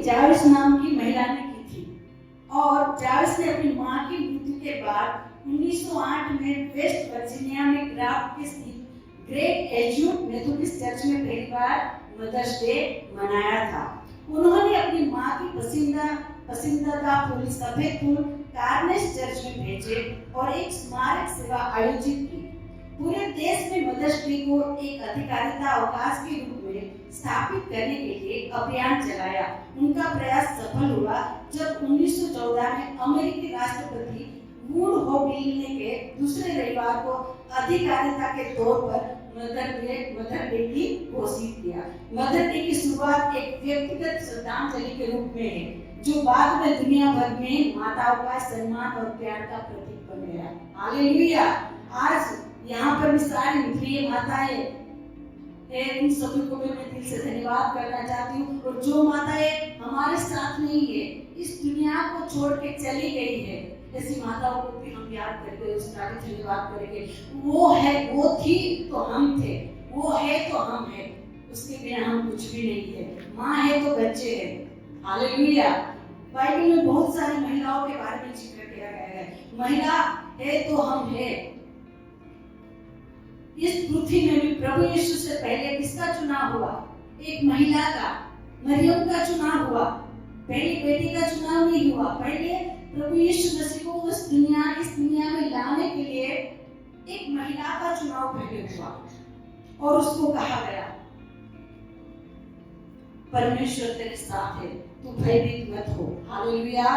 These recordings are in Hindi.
जाविस नाम की महिला ने की थी। और जाविस ने अपनी मां की मृत्यु के बाद 1908 में वेस्ट वर्जीनिया में ग्राफ के स्थित ग्रेट एज्यूट मेथोडिस्ट चर्च में पहली बार मदर्स डे मनाया था। उन्होंने अपनी मां की पसंदीदा फूल सफेद फूल कार्नेस चर्च में भेजे और एक स्मारक सेवा आयोजित की। पूरे देश में मदर्स डे को एक अधिकारिता अवकाश के रूप में स्थापित करने के लिए अभियान चलाया। उनका प्रयास सफल हुआ जब 1914 में अमेरिकी राष्ट्रपति वुडरो विल्सन ने दूसरे रविवार को अधिकारिता के तौर पर मदर डे की घोषित किया। मदर डे की शुरुआत एक व्यक्तिगत श्रद्धांजलि के रूप में है, जो बाद में दुनिया भर में माताओं का सम्मान और प्यार का प्रतीक बन गया। हालेलुया। आज यहाँ पर भी सारी प्रिय माताएं, उन सभी को मैं दिल से धन्यवाद करना चाहती हूँ। और जो माताएं हमारे साथ नहीं है, इस दुनिया को छोड़ के चली गई है, ऐसी माताओं को भी हम याद करके उसका भी धन्यवाद करेंगे। वो है, वो थी तो हम थे, वो है तो हम है, उसके बिना हम कुछ भी नहीं है। माँ है तो बच्चे हैं। हालेलुया। बाइबल में बहुत सारी महिलाओं के बारे में जिक्र किया गया है। महिला है तो हम है। इस पृथ्वी में भी प्रभु यीशु से पहले किसका चुनाव हुआ? एक महिला का, मरियम का चुनाव हुआ। पहली बेटी का चुनाव नहीं हुआ। पहले प्रभु यीशु मसीह को इस दुनिया में लाने के लिए एक महिला का चुनाव पहले हुआ और उसको कहा गया, परमेश्वर तेरे साथ है, तू भयभीत मत हो। Hallelujah,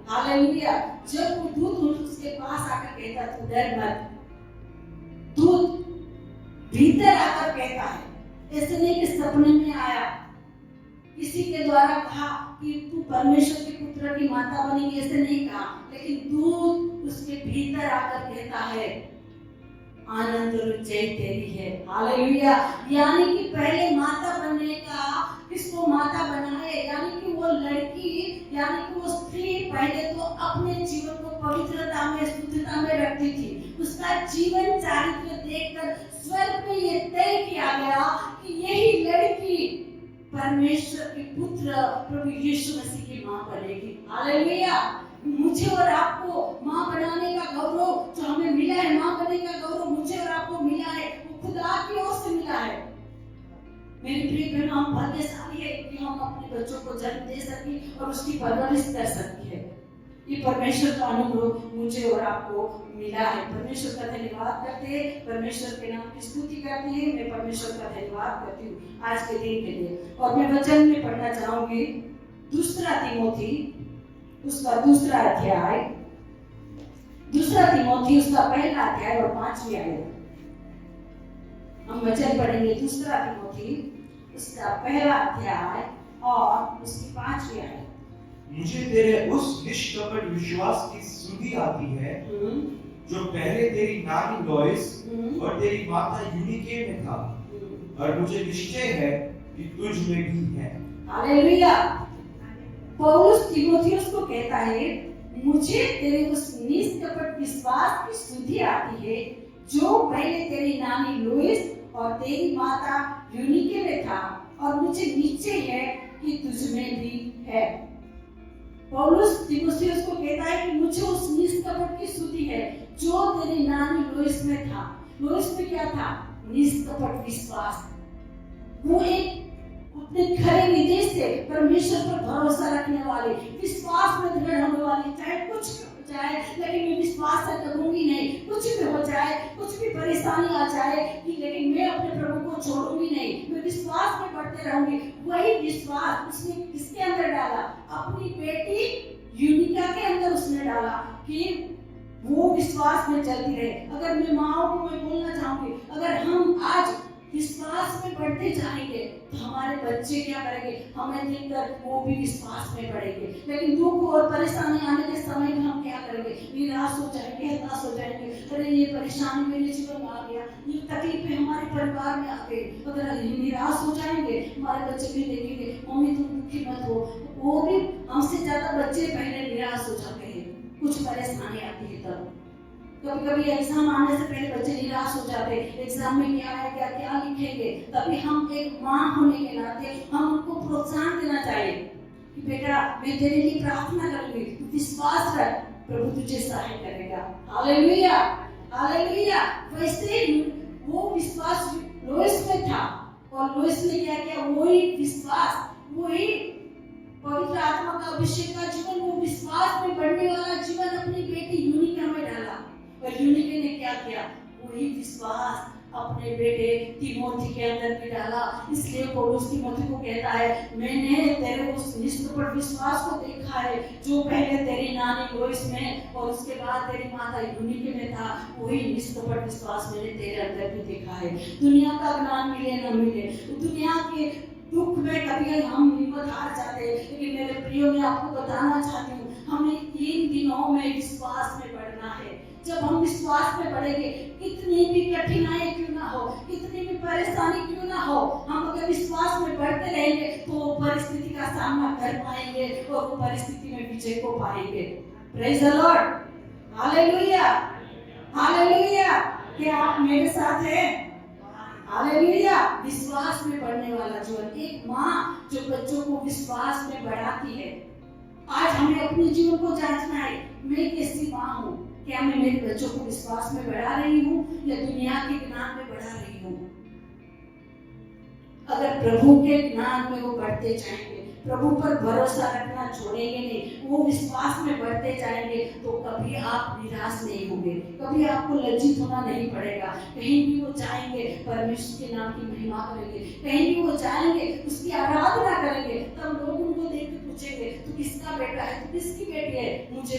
hallelujah. जब वो दूत उसके पास आकर कहता, तू डर मत, दूत भीतर आकर कहता है। ऐसे नहीं कि सपने में आया, किसी के द्वारा कहा कि तू परमेश्वर के पुत्र की माता बनेगी, ऐसे नहीं कहा, लेकिन दूत उसके भीतर आकर कहता है, आनंद और जय तेरी है। हालेलुया। यानी कि पहले माता बनने का, किसको माता बनाए, यानी कि वो लड़की, यानी कि वो स्त्री पहले तो अपने जीवन को पवित्रता में, शुद्धता में रखती थी। उसका जीवन चरित्र देखकर स्वर्ग में ये तय किया गया कि यही लड़की परमेश्वर के पुत्र प्रभु यीशु मसीह की मां बनेगी। हालेलुया। मुझे और आपको मां बनाने का गौरव जो हमें मिला है, मां बनने का गौरव मुझे और आपको मिला है, वो खुदा की ओर से मिला है। मेरी प्रिय बहनों, हम भाग्यशाली है कि हम अपने बच्चों को जन्म दे सके और उसकी परवरिश कर सकते हैं। ये परमेश्वर का अनुभव मुझे और आपको मिला है। परमेश्वर का धन्यवाद करते हैं, परमेश्वर के नाम की स्तुति करते हैं। मैं परमेश्वर का धन्यवाद करती हूँ आज के दिन के लिए। और मैं वचन में पढ़ना चाहूंगी 2 तीमोथी उसका 2 अध्याय, 2 तीमोथी उसका 1 अध्याय और 5वीं आयत। हम वचन पढ़ेंगे 2 तीमोथी उसका 1 अध्याय और उसकी 5वीं आयत। मुझे तेरे उस निष्कपट विश्वास की सुधि आती है जो पहले तेरी नानी लोइस और तेरी माता यूनिके में था, और मुझे निश्चय है कि तुझ में भी है। हालेलुया। पौलुस तीमुथियुस को कहता है, मुझे तेरे उस निष्कपट विश्वास की सुधि आती है जो पहले तेरी नानी लोइस और तेरी माता यूनिके में था, और मुझे निश्चय है कि तुझ में भी है। पौलुस तीमुथियुस को कहता है कि मुझे उस निष्कपट की सुधि है जो तेरी नानी लोइस में था। लोइस में क्या था? निष्कपट विश्वास। वो एक अपने खरे हृदय से परमेश्वर पर भरोसा रखने वाले, विश्वास में दृढ़ होने वाली, चाहे कुछ हो जाए लेकिन मैं विश्वास से डरूंगी नहीं, कुछ भी हो जाए, कुछ भी परेशानी आ जाए, कि लेकिन मैं अपने प्रभु को छोड़ूंगी नहीं, मैं विश्वास में बढ़ते रहूंगी। वही विश्वास उसने किसके अंदर डाला? अपनी बेटी यूनिका के अंदर उसने डाला कि वो विश्वास में चलती रहे। अगर मैं माओ को मैं बोलना चाहूंगी, अगर हम आज विश्वास में बढ़ते जाएंगे तो हमारे बच्चे क्या करेंगे? हमें देखकर वो भी विश्वास में बढ़ेंगे। लेकिन दुख और परेशानी आने के समय में हम क्या करेंगे? निराश हो जाएंगे, हताश हो जाएंगे। अरे ये परेशानी मेरे जीवन में आ गया, ये तकलीफें हमारे परिवार में आ गई। अगर निराश हो जाएंगे, हमारे बच्चे भी देखेंगे, मम्मी तुम दुखी मत हो। वो भी हमसे ज्यादा बच्चे पहले निराश हो जाते हैं, कुछ परेशानी आती है तब। कभी कभी एग्जाम आने से पहले बच्चे निराश हो जाते हैं, एग्जाम में क्या है, क्या क्या लिखेंगे। तभी हम एक माँ होने के नाते हम उनको प्रोत्साहन देना चाहिए। कि बेटा मैं तेरे लिए प्रार्थना करूंगी, तू विश्वास रख, प्रभु तुझे सहाय करेगा। Hallelujah, hallelujah. वैसे ही वो विश्वास लोइस में था, और लोइस ने क्या किया, वही विश्वास, वही पवित्र आत्मा का अभिषेक का जीवन, वो विश्वास में बढ़ने वाला जीवन अपनी बेटी यूनिका में डाला। और यूनिका ने क्या किया, वही विश्वास अपने बेटे तिमोथी के अंदर भी डाला। इसलिए पौलुस तिमोथी को कहता है, मैंने तेरे उस निष्कपट विश्वास को देखा है जो पहले तेरी नानी लोइस में और उसके बाद तेरी माता यूनिके में था। वही निष्कपट विश्वास मैंने तेरे अंदर भी देखा है। दुनिया का ज्ञान मिले न मिले, दुनिया के दुख में कभी हम हिम्मत हार जाते हैं, लेकिन मेरे प्रियो मैं आपको बताना चाहती हूँ, हमें इन दिनों में विश्वास में बढ़ना है। जब हम विश्वास में बढ़ेंगे, कितनी भी कठिनाई क्यों ना हो, कितनी भी परेशानी क्यों ना हो, हम अगर विश्वास में बढ़ते रहेंगे तो वो परिस्थिति का सामना कर पाएंगे और वो परिस्थिति में विजय को पाएंगे। Praise the Lord, hallelujah, hallelujah. क्या आप मेरे साथ हैं? हालेलुया। विश्वास में बढ़ने वाला जीवन, एक माँ जो बच्चों को विश्वास में बढ़ाती है। आज हमें अपने जीवन को जांचना है, मैं कैसी माँ हूँ? क्या मैं मेरे बच्चों को विश्वास में बढ़ा रही हूँ या दुनिया के ज्ञान में बढ़ा रही हूँ? अगर प्रभु के ज्ञान में वो बढ़ते जाएंगे, प्रभु पर भरोसा रखना छोड़ेंगे नहीं, वो विश्वास में बढ़ते जाएंगे, तो कभी आप निराश नहीं होंगे, कभी आपको लज्जित होना नहीं पड़ेगा। कहीं भी वो जाएंगे परमेश्वर के नाम की महिमा करेंगे, कहीं भी वो जाएंगे उसकी आराधना करेंगे, तब लोग उनको देख के पूछेंगे, तू किसका बेटा है, तू किसकी बेटी है? मुझे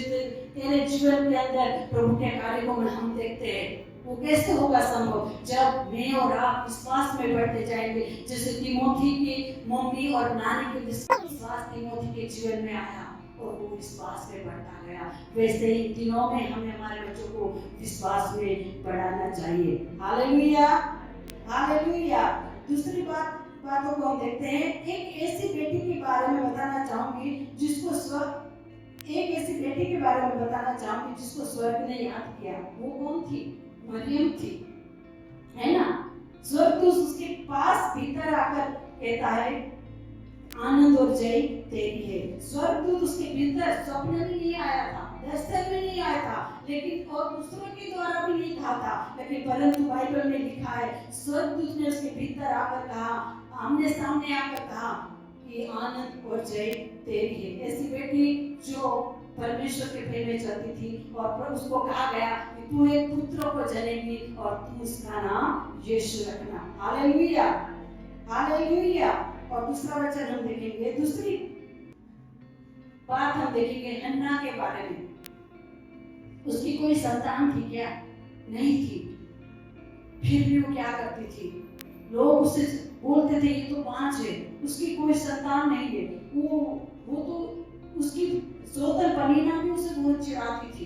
तेरे जीवन के अंदर प्रभु के कार्य को हम देखते हैं। वो कैसे होगा संभव? जब मैं और आप विश्वास में बढ़ते जाएंगे। जैसे तिमोथी की मम्मी और नानी के विश्वास तिमोथी के जीवन में आया और वो विश्वास में बढ़ता गया, वैसे ही दिनों में हमें हमारे बच्चों को विश्वास में बढ़ाना चाहिए। Hallelujah, hallelujah. दूसरी बातों को हम देखते हैं। एक ऐसी बेटी के बारे में बताना चाहूंगी जिसको स्वर्ग ने याद किया। वो कौन थी? मरियम थी, है ना? स्वर्गदूत उसके पास भीतर आकर कहता है, आनंद और जय तेरी है। स्वर्गदूत उसके भीतर स्वप्न में नहीं आया था, दर्शन में नहीं आया था, लेकिन और दूसरों के द्वारा भी नहीं कहा था, लेकिन परंतु बाइबल में लिखा है स्वर्गदूत ने उसके भीतर आकर कहा, आमने सामने आकर कहा कि आनंद और जय तेरी है। ऐसी बेटी जो परमेश्वर के प्रेम में चलती थी और उसको कहा गया कि तू एक पुत्र को जनेगी और तू उसका नाम यीशु रखना। Hallelujah, hallelujah. और दूसरा वचन हम देखेंगे, दूसरी बात हम देखेंगे हन्ना के बारे में। उसकी कोई संतान थी क्या? नहीं थी। फिर भी वो क्या करती थी? लोग उससे बोलते थे ये तो बांझ है, उसकी कोई संतान नहीं है। वो तो उसकी सोतल पनीना भी उसे बहुत चिढ़ाती थी,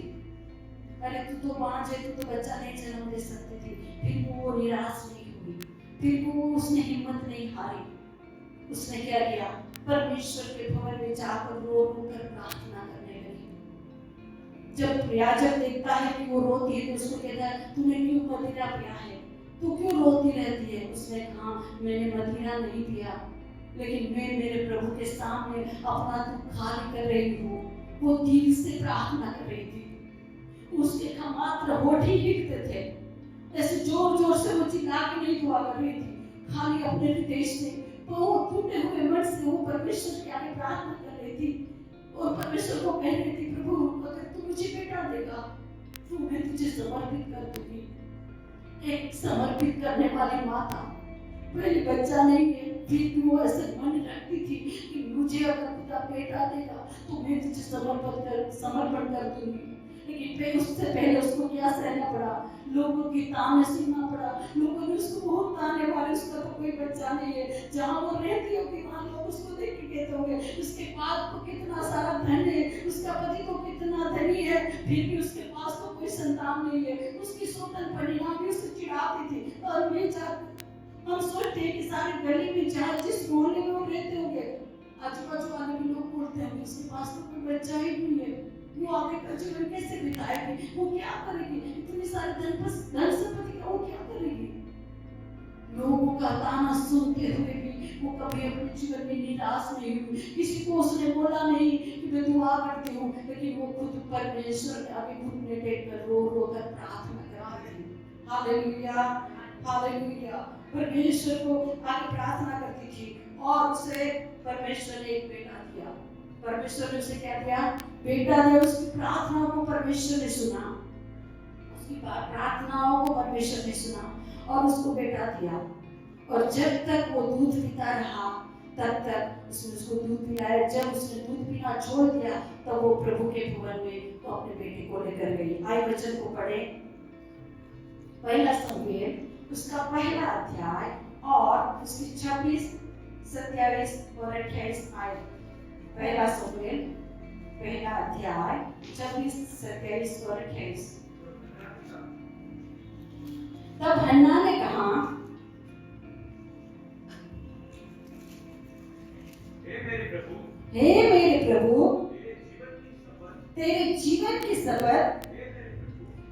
अरे तू तो बांझ है, तू तो बच्चा नहीं जन्म दे सकती थी। फिर वो निराश नहीं हुई, फिर उसने हिम्मत नहीं हारी। उसने क्या किया? परमेश्वर के भवन में जाकर रो कर प्रार्थना करने लगी। जब याजक देखता है कि वो रोती है तो उसको कहता है, तूने क्यों मदिरा पिया है? तू क्यों रोती रहती है? उसने कहा, मैंने मदिरा नहीं पिया, लेकिन मैं मेरे प्रभु के सामने अपना दुख खाली कर रही हूँ। वो दिल से प्रार्थना कर रही थी। उसके मात्र होठ ही हिलते थे, ऐसे जोर जोर से वो चिल्ला के नहीं दुआ कर रही थी, खाली अपने हृदय से टूटे हुए मन से वो परमेश्वर के आगे प्रार्थना कर रही थी और परमेश्वर को कह रही थी, प्रभु अगर तू मुझे बेटा देगा तो मैं तुझे समर्पित कर दूंगी। एक समर्पित करने वाली माता, पहले बच्चा नहीं है, फिर भी वो ऐसे मन रखती थी कि मुझे अगर खुदा बेटा देगा तो मैं तुझे समर्पण कर दूंगी। लेकिन उससे पहले उसको क्या सहना पड़ा? लोगों की ताने सुनना पड़ा। लोगों ने उसको बहुत ताने मारे, उसका तो कोई बच्चा नहीं है। जहाँ वो रहती होगी वहाँ लोग उसको देख के कहते होंगे, उसके पास तो कितना सारा धन है, उसका पति तो कितना धनी है, फिर भी उसके पास तो कोई संतान नहीं है। उसकी सोतन परिणाम भी उसे चिढ़ाती थी। और हम सोचते हैं कि सारे गली में जहाँ जिस मोहल्ले में वो रहते होंगे, आजू बाजू वाले भी लोग बोलते हैं उसके पास तो कोई बच्चा ही नहीं है, वो आगे का जीवन कैसे बिताएगी, वो क्या करेगी, इतनी सारी धन संपत्ति का वो क्या करेगी? लोगों का ताना सुनते हुए भी वो कभी अपने जीवन में निराश नहीं हुई, किसी को उसने बोला नहीं कि मैं दुआ करती हूँ, लेकिन वो खुद परमेश्वर के आगे घुटने टेक कर रो रो कर प्रार्थना करती थी। Hallelujah, hallelujah. परमेश्वर को आगे प्रार्थना करती थी और उसे परमेश्वर ने एक बेटा दिया। परमेश्वर ने उसे क्या दिया? बेटा दिया। उसकी प्रार्थना को परमेश्वर ने सुना, उसकी प्रार्थनाओं को परमेश्वर ने सुना और उसको बेटा दिया। और जब तक वो दूध पीता रहा तब तक उसने उसको दूध पिलाया। जब उसने दूध पीना छोड़ दिया तब वो प्रभु के भवन में वो अपने बेटे को लेकर गई। आइए वचन को पढ़े, पहला शमूएल उसका पहला अध्याय और उसकी 26, 27 और 28 आयत। पहला शमूएल पहला अध्याय 26, 27 और 28। तब हन्ना ने कहा, हे मेरे प्रभु, तेरे जीवन की शपथ,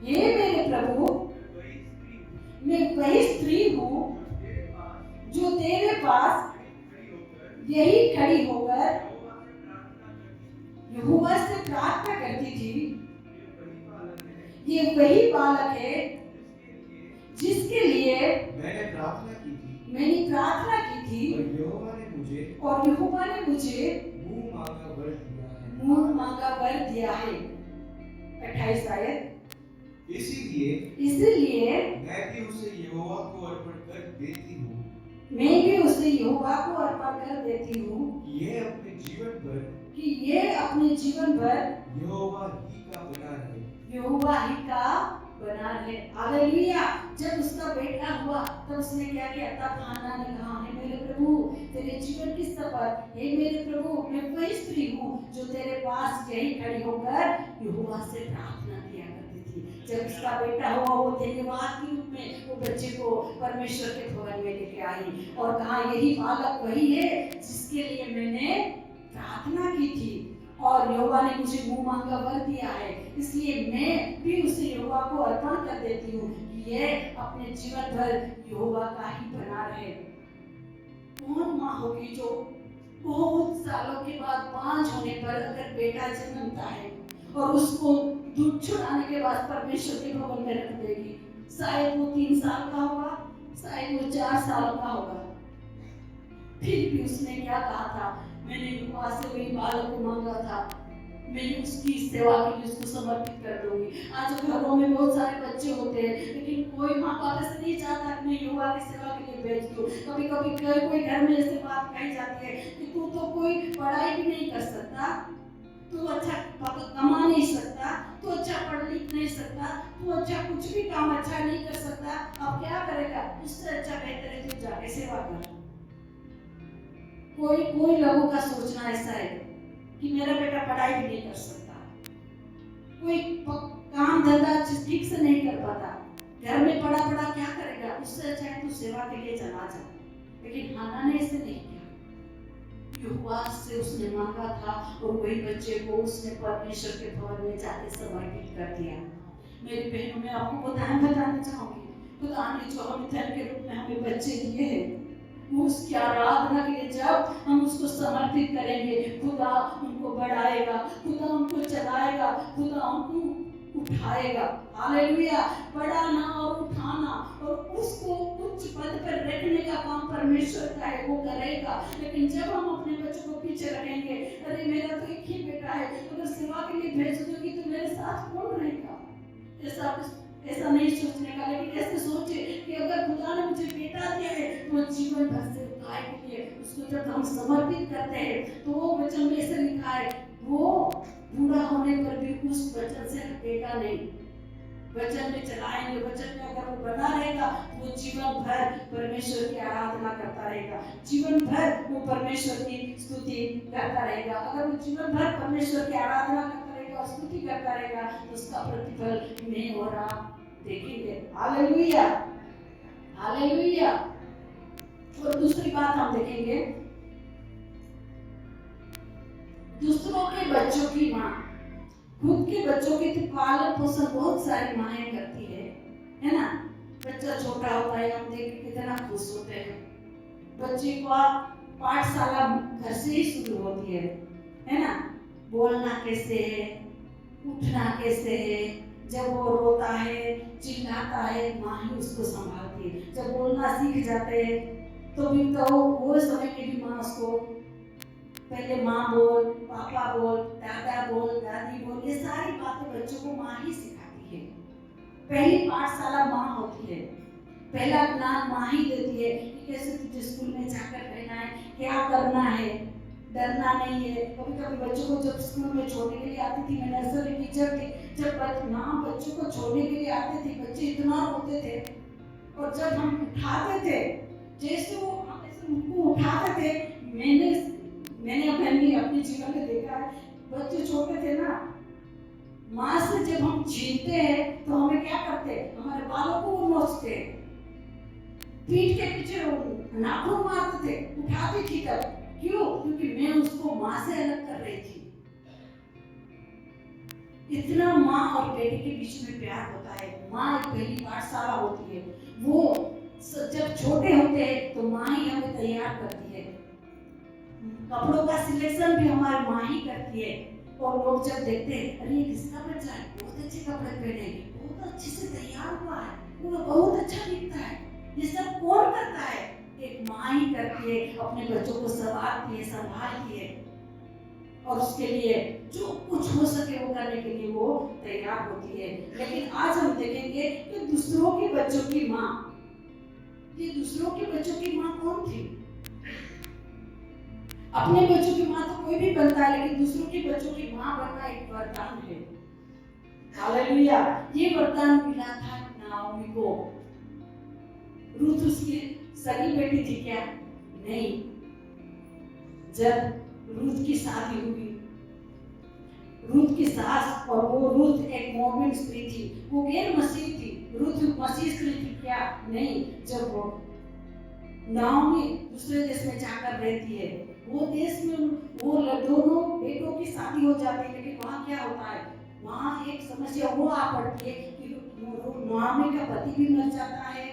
हे मेरे प्रभु, मैं वही स्त्री हूँ जो तेरे पास यही खड़ी होकर यहोवा से प्रार्थना करती थी। ये वही बालक है जिसके लिए मैंने प्रार्थना की थी और यहोवा ने मुझे मुंह मांगा वर दिया है। 28 आयत। इसीलिए मैं भी उसे यहोवा को अर्पण कर देती हूँ कि ये अपने जीवन भर यहोवा ही का बना रहे। हालेलुया। जब उसका बेटा हुआ तब उसने क्या किया? तब हन्ना ने कहा, हे मेरे प्रभु, तेरे जीवन की शपथ, हे मेरे प्रभु, मैं वही स्त्री हूँ जो तेरे पास यही खड़ी होकर यहोवा से प्रार्थना किया करती थी। जब उसका बेटा हुआ वो धन्यवाद के रूप में वो बच्चे को परमेश्वर के भवन में लेके आई और कहा, यही बालक वही है जिसके लिए मैंने प्रार्थना की थी और यहोवा ने मुझे मुंह मांगा वर दिया है। इसलिए मैं भी उसे यहोवा को अर्पण कर देती हूँ कि यह अपने जीवन भर यहोवा का ही बना रहे। कौन माँ होगी जो बहुत सालों के बाद बांझ होने पर अगर बेटा जन्मता है और उसको दूध छुड़ाने के बाद परमेश्वर के भवन में रख देगी? शायद वो 3 साल का होगा, शायद वो 4 साल का होगा। फिर भी उसने क्या कहा था? मैंने यहोवा से वही बालक को मांगा था, मैं उसकी सेवा के लिए उसको समर्पित कर दूंगी। आज घरों में बहुत सारे बच्चे होते हैं लेकिन कोई माँ बाप ऐसे नहीं चाहता कि मैं यहोवा की सेवा के लिए भेज दूं। कभी कभी कोई घर में ऐसी बात कही जाती है कि तू तो कोई पढ़ाई भी नहीं कर सकता, तू अच्छा कमा नहीं सकता, तू अच्छा पढ़ लिख नहीं सकता, तू अच्छा कुछ भी काम अच्छा नहीं कर सकता, अब क्या करेगा? उससे अच्छा बेहतर है तू जाके सेवा कर। कोई लोगों का सोचना ऐसा है कि मेरा बेटा पढ़ाई भी नहीं कर सकता, कोई काम धंधा ठीक से नहीं कर पाता, घर में पड़ा क्या करेगा? उससे अच्छा है तू सेवा के लिए चला जा। लेकिन हन्ना ने ऐसे नहीं किया। यहोवा से उसने मांगा था और वही बच्चे को उसने परमेश्वर के भवन में जाके समर्पित कर दिया। मेरी बहनों, मैं आपको बताना चाहूंगी, खुदा ने जो हमें धन के रूप में हमें बच्चे दिए हैं, उसकी आराधना के लिए जब हम उसको समर्पित करेंगे, खुदा उनको बढ़ाएगा, खुदा उनको चलाएगा, खुदा उनको उठाएगा। हालेलुया। बढ़ाना और उठाना और उसको उच्च पद पर रखने का काम परमेश्वर का है, वो करेगा। लेकिन जब हम अपने बच्चों को पीछे रखेंगे, अरे मेरा तो एक ही बेटा है, अगर सेवा के लिए भेज दोगी तो मेरे साथ कौन रहेगा, ऐसा नहीं सोचने का। लेकिन ऐसे सोचे कि अगर खुदा ने मुझे बेटा दिया है तो जीवन भर से गाय के लिए उसको जब हम समर्पित करते हैं तो वो वचन में ऐसे लिखा है, वो बूढ़ा होने पर भी उस वचन से हटेगा नहीं। वचन में चलाएंगे, वचन में अगर वो बना रहेगा वो जीवन भर परमेश्वर की आराधना करता रहेगा, जीवन भर वो परमेश्वर की स्तुति करता रहेगा। अगर वो जीवन भर परमेश्वर की आराधना करता रहेगा और स्तुति करता रहेगा तो उसका प्रतिफल मैं और आप देखेंगे। Hallelujah, hallelujah. और दूसरी बात हम देखेंगे, दूसरों के बच्चों की माँ खुद के बच्चों की पालन पोषण बहुत सारी माएँ करती है ना। बच्चा छोटा होता है, हम देख के कितना खुश होते हैं, बच्चे का पाठशाला घर से ही शुरू होती है ना। बोलना कैसे है, उठना कैसे है, जब वो रोता है चिल्लाता है माँ ही उसको संभालती है। जब बोलना सीख जाते हैं तो भी तो वो समय में भी माँ उसको पहले माँ बोल, पापा बोल, दादा बोल, दादी बोल, ये सारी बातें बच्चों को माँ ही सिखाती है। पहली पाठशाला माँ होती है, पहला ज्ञान माँ ही देती है कि कैसे तुझे स्कूल में जाकर रहना है, क्या करना है, डरना नहीं है। कभी कभी बच्चों को जब स्कूल में छोड़ने के लिए आती थी, मैं नर्सरी टीचर थी, जब माँ बच्चों को छोड़ने के लिए आते थे बच्चे इतना रोते थे, और जब हम उठाते थे जैसे वो उनको उठाते थे, मैंने अपने जीवन में देखा है, बच्चे छोटे थे ना, माँ से जब हम छीनते हैं तो हमें क्या करते हैं, हमारे बालों को वो नोचते, पीठ के पीछे नाखून मारते थे, उठाती थी तब। क्यों? क्योंकि मैं उसको माँ से अलग कर रही थी। इतना माँ और बेटे के बीच में प्यार होता है। माँ एक पहली पाठशाला होती है। वो जब छोटे होते हैं तो माँ ही हमें तैयार करती है, कपड़ों का सिलेक्शन भी हमारी माँ ही करती है। और लोग जब देखते हैं, अरे किसका बच्चा है, बहुत अच्छे कपड़े पहने, बहुत अच्छे से तैयार हुआ है, वो बहुत अच्छा दिखता है, ये सब कौन करता है? एक माँ ही करती है, अपने बच्चों को संवारती है, संभालती है, और उसके लिए जो कुछ हो सके वो करने के लिए वो तैयार होती है। लेकिन आज हम देखेंगे कि दूसरों के बच्चों की माँ, ये दूसरों के बच्चों की माँ कौन थी? अपने बच्चों की माँ तो कोई भी बनता है, लेकिन दूसरों के बच्चों की माँ बनना एक वरदान है। हालेलुया! ये वरदान मिला था नाओमी को। रूथ उसकी सगी बेटी थी क्या? नहीं। जब रूथ की शादी हुई, रूथ की सास, और वो रूथ एक मोमिन स्त्री थी, वो गैर मसीह थी, रूथ मसीह स्त्री थी क्या? नहीं। जब वो नाओमी दूसरे देश में जाकर रहती है, वो देश में वो दोनों बेटों की शादी हो जाती है, लेकिन वहाँ क्या होता है, वहाँ एक समस्या वो आ पड़ती है कि नाओमी का पति भी मर जाता है,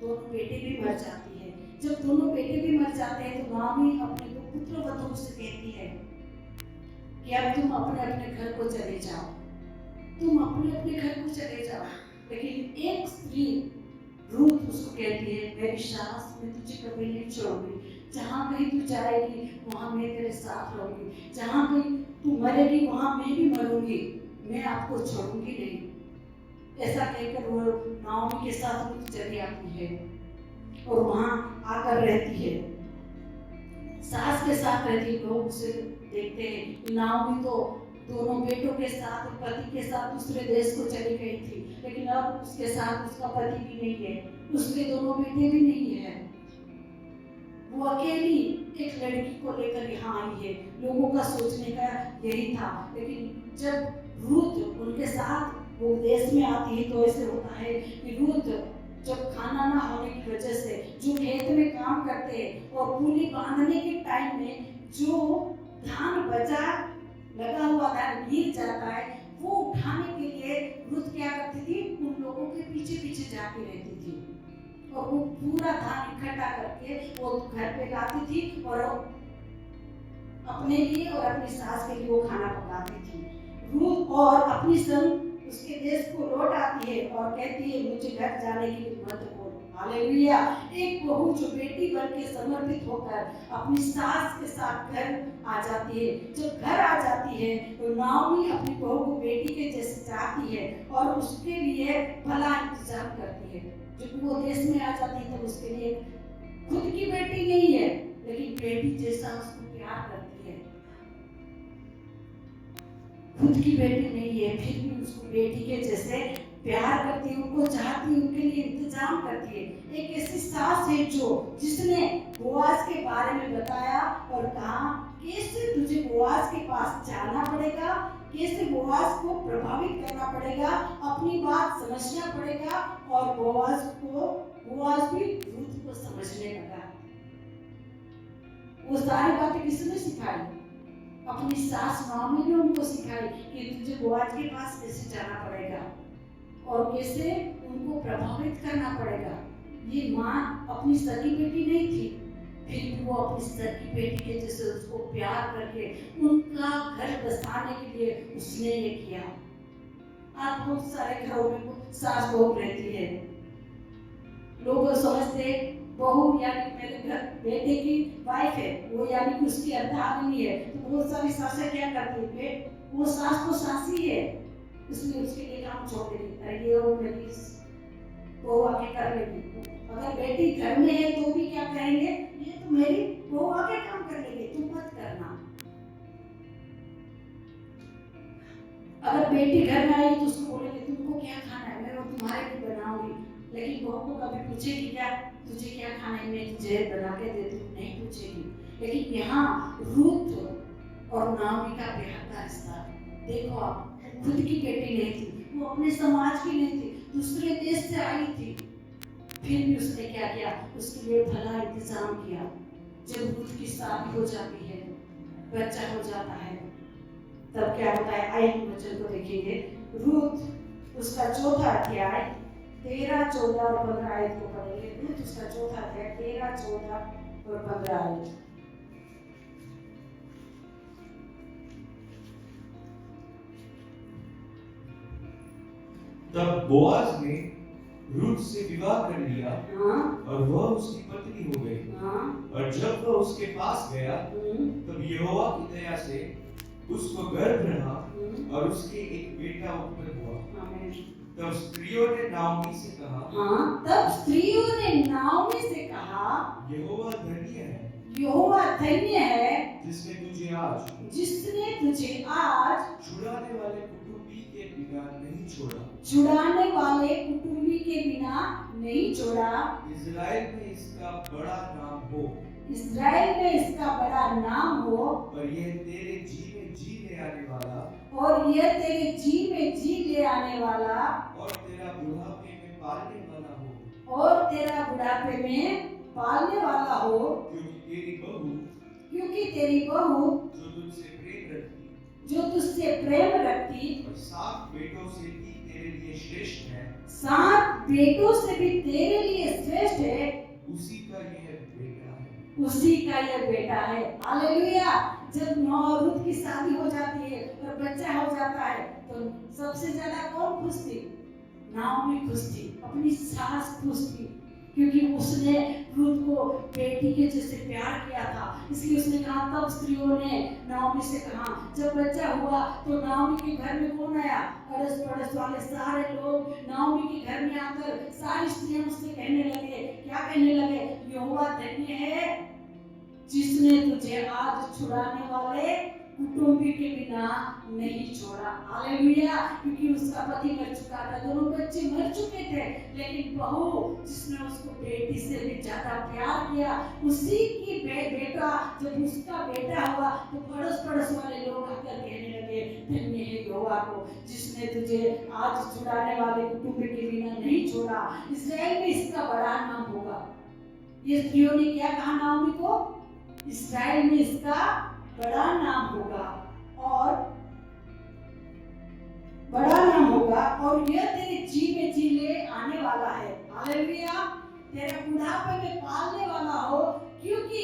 दोनों बेटे भी मर जाती है। जब दोनों बेटे भी मर जाते हैं तो नाओमी अपने पुत्र वधू से कहती है कि अब तुम अपने अपने घर को चले जाओ, तुम अपने अपने घर को चले जाओ। लेकिन एक स्त्री रूथ उसको कहती है, मेरी सास, मैं तुझे कभी नहीं छोड़ूंगी, जहाँ कहीं तू जाएगी वहाँ मैं तेरे साथ रहूंगी, जहाँ कहीं तू मरेगी वहाँ मैं भी मरूंगी, मैं आपको छोड़ूंगी नहीं। ऐसा कहकर वो नाओमी के साथ रूथ चली आती है और वहाँ आकर रहती है, सास के साथ रहती। लोग उसे देखते हैं कि नाओमी तो दोनों बेटों के साथ, पति के साथ दूसरे देश को चली गई थी, लेकिन अब उसके साथ उसका पति भी नहीं है, उसके दोनों बेटे भी नहीं है, वो अकेली एक लड़की को लेकर यहाँ आई है। लोगों का सोचने का यही था। लेकिन जब रूथ उनके साथ वो देश में आती है तो ऐसे होता है कि रूथ जब खाना ना होने की वजह से जो खेत में काम करते हैं और पूली बांधने के टाइम में जो धान बचा लगा हुआ धान गिर जाता है, वो उठाने के लिए रूथ क्या करती थी, उन लोगों के पीछे पीछे जाती रहती थी और वो पूरा धान इकट्ठा करके वो घर पे लाती थी और अपने लिए और अपनी सास के लिए वो खाना पकाती थी। रूथ और अपनी संग उसके देश को लौट आती है और कहती है, मुझे घर जाने के लिए मत बोल। हालेलुया! एक बहू जो बेटी बन के समर्पित होकर अपनी सास के साथ घर आ जाती है। जब घर आ जाती है तो नाओमी अपनी बहू को बेटी के जैसे चाहती है और उसके लिए भला इंतजाम करती है। जब वो देश में आ जाती है तो उसके लिए खुद की बेटी नहीं है, लेकिन बेटी जैसा उसको प्यार करती है। खुद की बेटी नहीं है, फिर भी उसको बेटी के जैसे प्यार करती है, उनको चाहती है, उनके लिए इंतजाम करती है। एक ऐसी सास है जिसने बोआज के बारे में बताया और कहा कैसे तुझे बोआज के पास जाना पड़ेगा, कैसे बोआज को प्रभावित करना पड़ेगा, अपनी बात समझना पड़ेगा। और बोआज भी रूथ को समझने लगा। वो सारी बातें किसने सिखाई? अपनी सास नाओमी ने उनको सिखाई कि तुझे बोआज के पास कैसे जाना पड़ेगा और कैसे उनको प्रभावित करना पड़ेगा। ये माँ अपनी सगी बेटी नहीं थी, फिर भी वो अपनी सर की बेटी के जैसे उसको प्यार करके उनका घर बसाने के लिए उसने ये किया। आज बहुत सारे घरों में सास बहू रहती है, लोग समझते बहू यानी मेरे घर बेटे की वाइफ है, वो यानी कि उसकी अर्धांगिनी है। तो बहुत सारी सासें क्या करती है, वो सास तो सासी है, इसलिए उसके लिए काम छोड़ देगी, अरे ये वो मेरी बहू आके कर लेगी। अगर बेटी घर में है तो भी क्या कहेंगे, ये तो मेरी बहू आके काम कर लेगी, तुम मत करना। अगर बेटी घर में आई तो उसको बोलेंगे तुमको क्या खाना है, मैं वो तुम्हारे लिए बनाऊंगी। लेकिन बहू को कभी पूछेगी क्या, तुझे क्या खाना है, मैं तुझे बना के देती हूँ, नहीं पूछेगी। लेकिन यहाँ रूत और नाओमी का प्यार का रिश्ता देखो आप, खुद की बेटी नहीं थी, वो अपने समाज की नहीं थी, दूसरे देश से आई थी, फिर भी उसने क्या किया, उसके लिए भला इंतजाम किया। जब रूत की शादी हो जाती है, बच्चा हो जाता है, तब क्या होता है, आए वचन को देखेंगे। रूत उसका चौथा अध्याय 13, 14 और 15 आयत को पढ़ेंगे। रूत उसका चौथा अध्याय 13, 14 और 15 आयत। तब बोआज ने रूत से विवाह कर लिया और वह उसकी पत्नी हो गई। और जब वह उसके पास गया तब यहोवा की दया से उसको गर्भ रहा और उसके एक बेटा उत्पन्न हुआ। तब स्त्रियों ने नाओमी से कहा, यहोवा धन्य है जिसने तुझे आज छुड़ाने वाले कुटुंबी के बिना नहीं छोड़ा। इज़राइल में इसका बड़ा नाम हो और यह तेरे जी में जी ले आने वाला और तेरा बुढ़ापे में पालने वाला हो, क्योंकि तेरी बहू जो तुझसे प्रेम रखती और 7 बेटों से भी तेरे लिए श्रेष्ठ है, उसी का यह बेटा है। हालेलुया। जब रूत की शादी हो जाती है और बच्चा हो जाता है तो सबसे ज्यादा कौन खुश थी, नाओमी खुश थी, अपनी सास खुश थी, क्योंकि उसने रूत को बेटी के जैसे प्यार किया था। इसलिए उसने कहा, तब स्त्रियों ने नाओमी से कहा, जब बच्चा हुआ तो नाओमी के घर में कौन आया, अड़स पड़ोस वाले सारे लोग नाओमी के घर में आकर सारी स्त्रियां उससे कहने लगे, यहोवा धन्य है जिसने तुझे आज छुड़ाने वाले कुटुंबी के बिना नहीं छोड़ा। हालेलुया। क्योंकि उसका पति मर चुका था, दोनों बच्चे मर चुके थे, लेकिन बहू जिसने उसको बेटी से भी ज्यादा प्यार किया, उसी की बेटा, जब उसका बेटा हुआ तो पड़ोस वाले लोग आकर कहने लगे, धन्य है यहोवा को जिसने तुझे आज छुड़ाने वाले कुटुंबी के बिना नहीं छोड़ा, इस्राएल में इसका बड़ा नाम होगा। ये स्त्रियों ने क्या कहा नाओमी को, इस्राएल में इसका बड़ा नाम होगा और यह तेरे जी में जी ले आने वाला है। हालेलुया। तेरा बुढ़ापे में पालने वाला हो, क्योंकि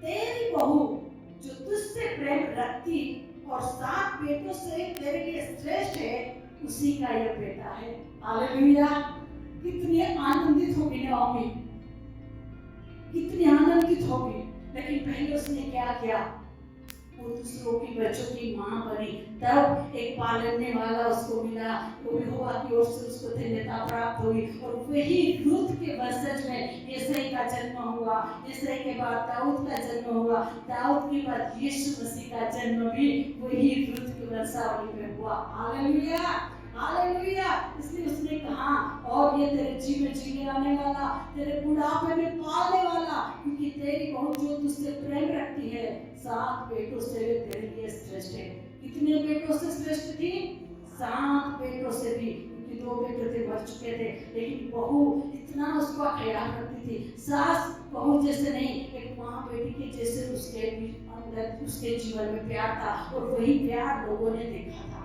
तेरी बहू जो तुझसे प्रेम रखती और 7 बेटों से तेरे लिए श्रेष्ठ है, उसी का यह बेटा है। हालेलुया। कितनी आनंदित होगी नाओमी, कितनी आनंदित होगी। लेकिन पहले उसने क्या किया, वो दूसरों की बच्चों की माँ बनी। तब एक पालने वाला उसको मिला, वो यहोवा की ओर से उसको धन्यता प्राप्त हुई और वही रूत के वंशज में यिशै का जन्म हुआ। यिशै के बाद दाऊद का जन्म हुआ, दाऊद के बाद यीशु मसीह का जन्म भी वही रूत के वंशावली में हुआ। Hallelujah, hallelujah. इसलिए उसने कहा, और ये तेरे जी में जीने आने वाला, तेरे बुढ़ापे में पालने वाला, क्योंकि तेरी बहू जो तुझसे प्रेम रखती है, 7 बेटों से तेरे लिए श्रेष्ठ है। कितने बेटों से श्रेष्ठ थी, 7 बेटों से भी, क्योंकि 2 बेटे थे मर चुके थे, लेकिन बहू इतना उसका ख्याल रखती थी। सास बहू जैसे नहीं, एक माँ बेटी के जैसे उसके अंदर, उसके जीवन में प्यार था और वही प्यार लोगों ने देखा था।